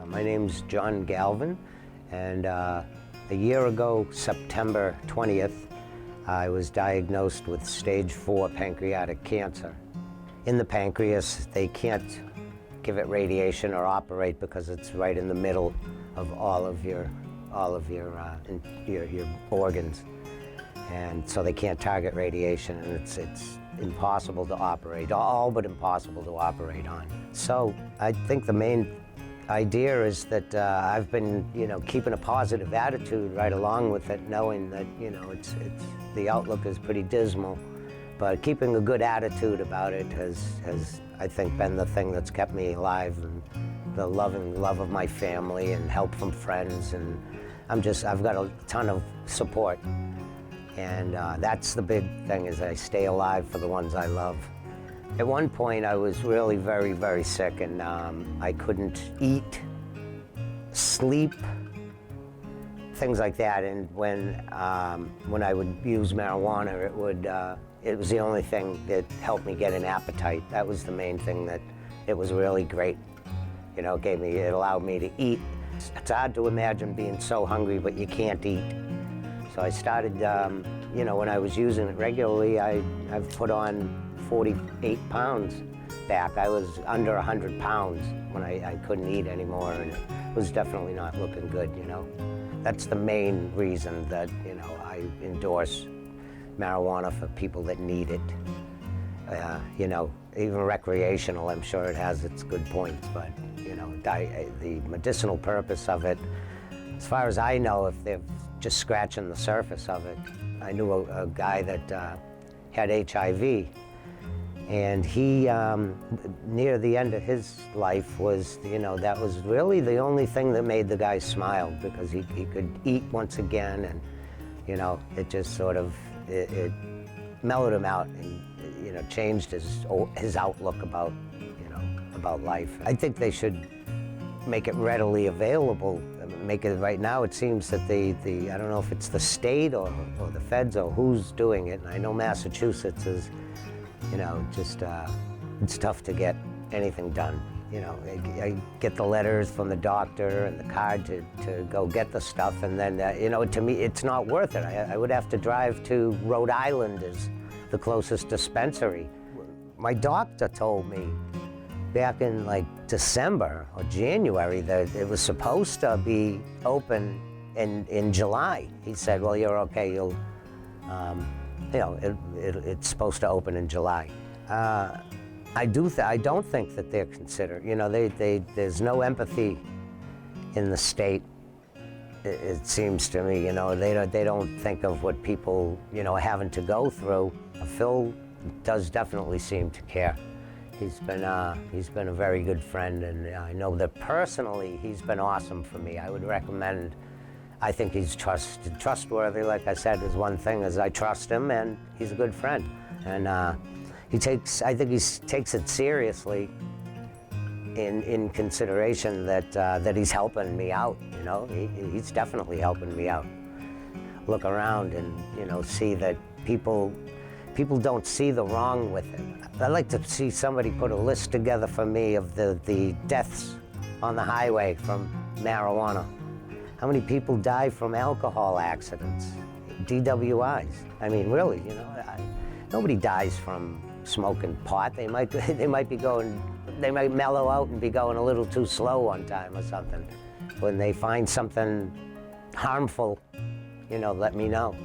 My name's John Galvin, and a year ago, September 20th, I was diagnosed with stage 4 pancreatic cancer. In the pancreas, they can't give it radiation or operate because it's right in the middle of all of your organs, and so they can't target radiation, and it's impossible to operate, all but impossible to operate on. So I think the main idea is that I've been, keeping a positive attitude right along with it, knowing that, it's the outlook is pretty dismal, but keeping a good attitude about it has I think been the thing that's kept me alive, and the love of my family and help from friends, and I've got a ton of support. And that's the big thing, is I stay alive for the ones I love. At one point, I was really very, very sick, and I couldn't eat, sleep, things like that. And when I would use marijuana, it was the only thing that helped me get an appetite. That was the main thing, that it was really great. It allowed me to eat. It's hard to imagine being so hungry, but you can't eat. So I started, when I was using it regularly, I've put on 48 pounds back. I was under 100 pounds when I couldn't eat anymore, and it was definitely not looking good, That's the main reason that, I endorse marijuana for people that need it. Even recreational, I'm sure it has its good points, but, the medicinal purpose of it, as far as I know, if they're just scratching the surface of it. I knew a guy that had HIV, and he, near the end of his life, was, that was really the only thing that made the guy smile, because he could eat once again, and, it just sort of, it mellowed him out, and, changed his outlook about, about life. I think they should make it readily available. Right now, it seems that I don't know if it's the state or the feds or who's doing it, and I know Massachusetts is, it's tough to get anything done. I get the letters from the doctor and the card to go get the stuff, and then, to me, it's not worth it. I would have to drive to Rhode Island as the closest dispensary. My doctor told me back in December or January that it was supposed to be open in July. He said, well, you're okay, it's supposed to open in July. I don't think that they're considered, there's no empathy in the state, it seems to me, they don't think of what people, are having to go through. Phil does definitely seem to care. He's been a very good friend, and I know that personally he's been awesome for me. I would recommend. I think he's trustworthy. Like I said, is one thing, is I trust him, and he's a good friend. And I think he takes it seriously in consideration that he's helping me out. He's definitely helping me out. Look around and see that people don't see the wrong with it. I'd like to see somebody put a list together for me of the deaths on the highway from marijuana. How many people die from alcohol accidents, DWIs? I mean, really, nobody dies from smoking pot. They might mellow out and be going a little too slow one time or something. When they find something harmful, let me know.